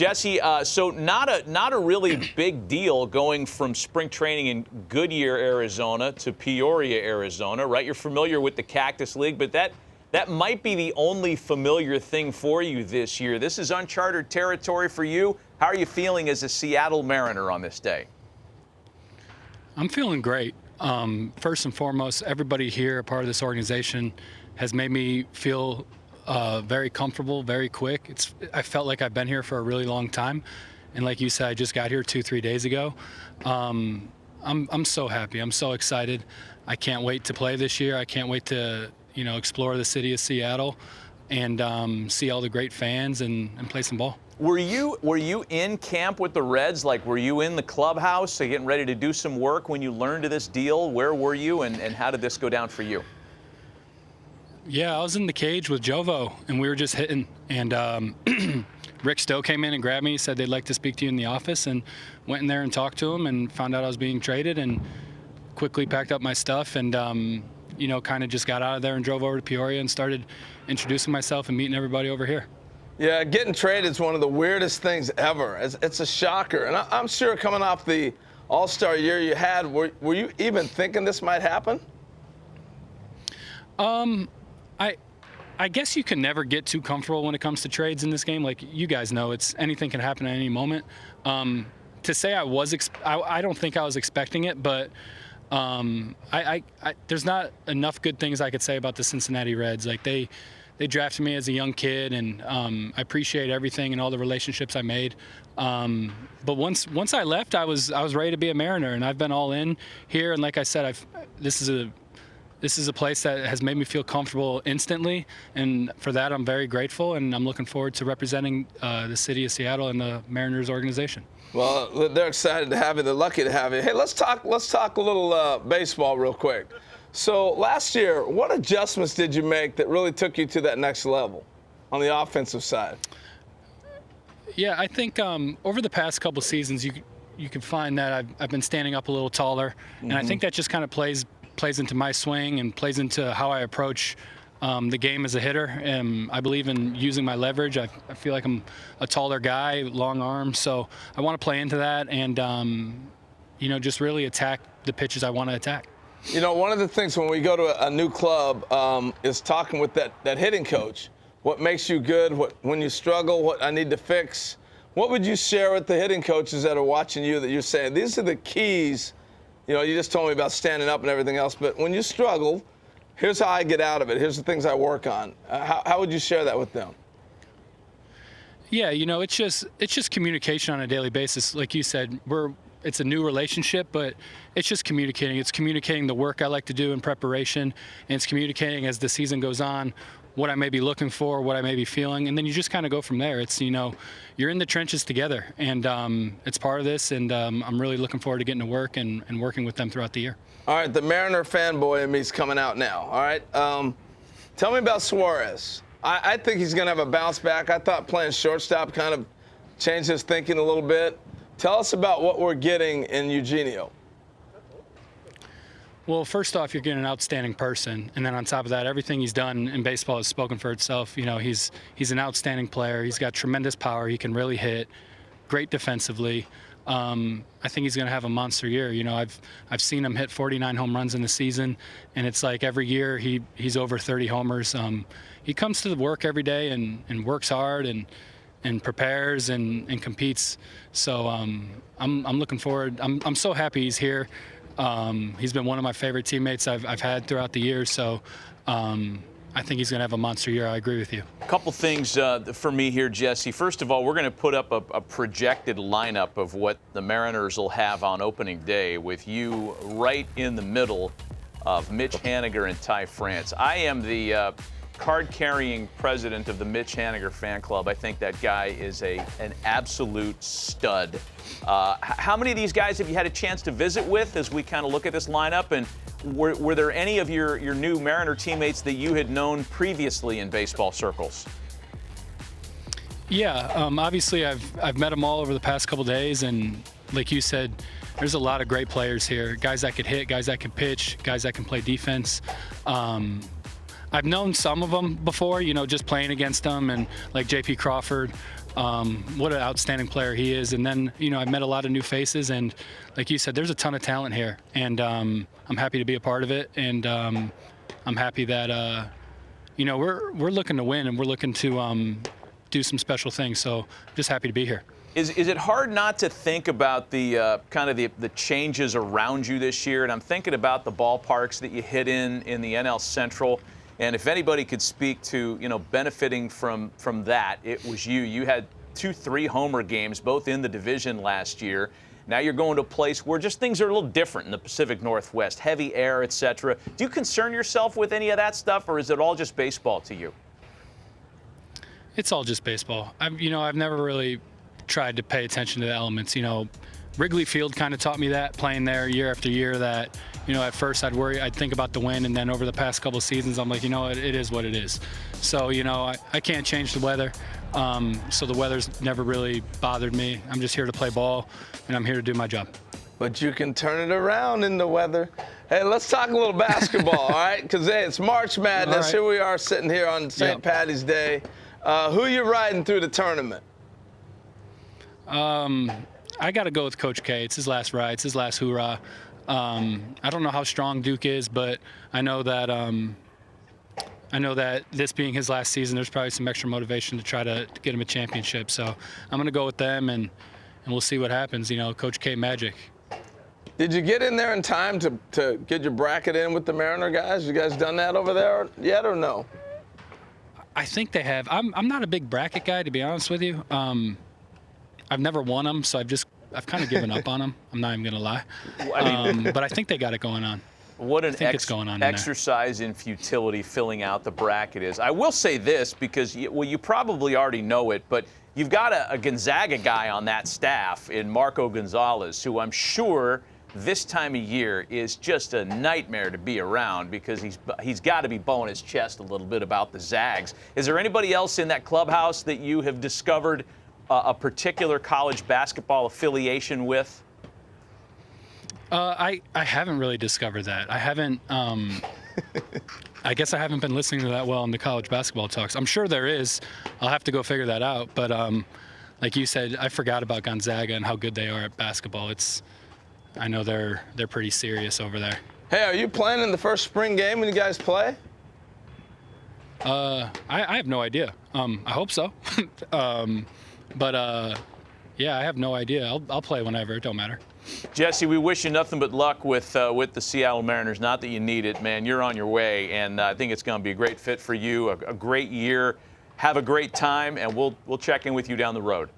Jesse, so not a really big deal going from spring training in Goodyear, Arizona to Peoria, Arizona, right? You're familiar with the Cactus League, but that might be the only familiar thing for you this year. This is uncharted territory for you. How are you feeling as a Seattle Mariner on this day? I'm feeling great. First and foremost, everybody here, a part of this organization, has made me feel very comfortable, very quick. I felt like I've been here for a really long time, and like you said, I just got here 2-3 days ago. I'm so happy. I'm so excited. I can't wait to play this year. I can't wait to explore the city of Seattle and see all the great fans and play some ball. Were you in camp with the Reds? Like, were you in the clubhouse, getting ready to do some work when you learned of this deal? Where were you, and how did this go down for you? Yeah, I was in the cage with Jovo, and we were just hitting. And Rick Stowe came in and grabbed me, said they'd like to speak to you in the office, and went in there and talked to him and found out I was being traded and quickly packed up my stuff and, kind of just got out of there and drove over to Peoria and started introducing myself and meeting everybody over here. Yeah, getting traded is one of the weirdest things ever. It's a shocker. And I'm sure coming off the All-Star year you had, were you even thinking this might happen? I guess you can never get too comfortable when it comes to trades in this game. Like you guys know, anything can happen at any moment. To say I don't think I was expecting it, but there's not enough good things I could say about the Cincinnati Reds. Like they drafted me as a young kid, and I appreciate everything and all the relationships I made. But once I left, I was ready to be a Mariner, and I've been all in here. And like I said, this is a place that has made me feel comfortable instantly, and for that I'm very grateful, and I'm looking forward to representing the city of Seattle and the Mariners organization. Well, they're excited to have you. They're lucky to have you. Hey, let's talk a little baseball real quick. So last year, what adjustments did you make that really took you to that next level on the offensive side? Yeah, I think over the past couple seasons, you can find that I've been standing up a little taller, and I think that just kind of plays into my swing and plays into how I approach the game as a hitter. I believe in using my leverage. I feel like I'm a taller guy, long arms, so I want to play into that and just really attack the pitches I want to attack. One of the things when we go to a new club is talking with that hitting coach. What makes you good? When you struggle, what I need to fix? What would you share with the hitting coaches that are watching you that you're saying, these are the keys? You just told me about standing up and everything else, but when you struggle, here's how I get out of it. Here's the things I work on. How would you share that with them? Yeah, it's just communication on a daily basis. Like you said, it's a new relationship, but it's just communicating. It's communicating the work I like to do in preparation, and it's communicating as the season goes on what I may be looking for, what I may be feeling, and then you just kind of go from there. It's, you're in the trenches together, and it's part of this, and I'm really looking forward to getting to work and working with them throughout the year. All right, the Mariner fanboy in me is coming out now, all right? Tell me about Suárez. I think he's going to have a bounce back. I thought playing shortstop kind of changed his thinking a little bit. Tell us about what we're getting in Eugenio. Well, first off, you're getting an outstanding person, and then on top of that, everything he's done in baseball has spoken for itself. He's an outstanding player. He's got tremendous power. He can really hit. Great defensively. I think he's going to have a monster year. I've seen him hit 49 home runs in the season, and it's like every year he's over 30 homers. He comes to the work every day and works hard and prepares and competes. So I'm looking forward. I'm so happy he's here. He's been one of my favorite teammates I've had throughout the years. So I think he's going to have a monster year. I agree with you. A couple things for me here, Jesse. First of all, we're going to put up a projected lineup of what the Mariners will have on opening day with you right in the middle of Mitch Haniger and Ty France. I am the card-carrying president of the Mitch Haniger fan club. I think that guy is an absolute stud. How many of these guys have you had a chance to visit with as we kind of look at this lineup? And were there any of your new Mariner teammates that you had known previously in baseball circles? Yeah, obviously I've met them all over the past couple days, and like you said, there's a lot of great players here. Guys that could hit, guys that can pitch, guys that can play defense. I've known some of them before, just playing against them, and like J.P. Crawford, what an outstanding player he is. And then, I've met a lot of new faces, and like you said, there's a ton of talent here, and I'm happy to be a part of it. And I'm happy that, we're looking to win, and we're looking to do some special things. So just happy to be here. Is it hard not to think about the kind of the changes around you this year? And I'm thinking about the ballparks that you hit in the NL Central. And if anybody could speak to, benefiting from that, it was you. You had 2 3-homer games, both in the division last year. Now you're going to a place where just things are a little different in the Pacific Northwest, heavy air, et cetera. Do you concern yourself with any of that stuff, or is it all just baseball to you? It's all just baseball. I've never really tried to pay attention to the elements. Wrigley Field kind of taught me that, playing there year after year, that, at first I'd think about the win, and then over the past couple of seasons, I'm like, it is what it is. So, I can't change the weather. So the weather's never really bothered me. I'm just here to play ball, and I'm here to do my job. But you can turn it around in the weather. Hey, let's talk a little basketball, all right? Because, hey, it's March Madness. All right. Here we are sitting here on St. Patty's Day. Who you riding through the tournament? I got to go with Coach K. It's his last ride. It's his last hoorah. I don't know how strong Duke is, but I know that this being his last season, there's probably some extra motivation to try to get him a championship. So I'm going to go with them, and we'll see what happens. Coach K magic. Did you get in there in time to get your bracket in with the Mariner guys? You guys done that over there yet, or no? I think they have. I'm not a big bracket guy, to be honest with you. I've never won them, so I've kind of given up on them. I'm not even going to lie. But I think they got it going on. What an it's going on exercise in futility filling out the bracket is. I will say this, because you probably already know it, but you've got a Gonzaga guy on that staff in Marco Gonzalez, who I'm sure this time of year is just a nightmare to be around, because he's got to be blowing his chest a little bit about the Zags. Is there anybody else in that clubhouse that you have discovered a particular college basketball affiliation with? I haven't really discovered that. I haven't. I guess I haven't been listening to that well in the college basketball talks. I'm sure there is. I'll have to go figure that out. But like you said, I forgot about Gonzaga and how good they are at basketball. I know they're pretty serious over there. Hey, are you playing in the first spring game when you guys play? I have no idea. I hope so. But yeah, I have no idea. I'll play whenever. It don't matter. Jesse, we wish you nothing but luck with the Seattle Mariners. Not that you need it, man. You're on your way, and I think it's going to be a great fit for you, a great year. Have a great time, and we'll check in with you down the road.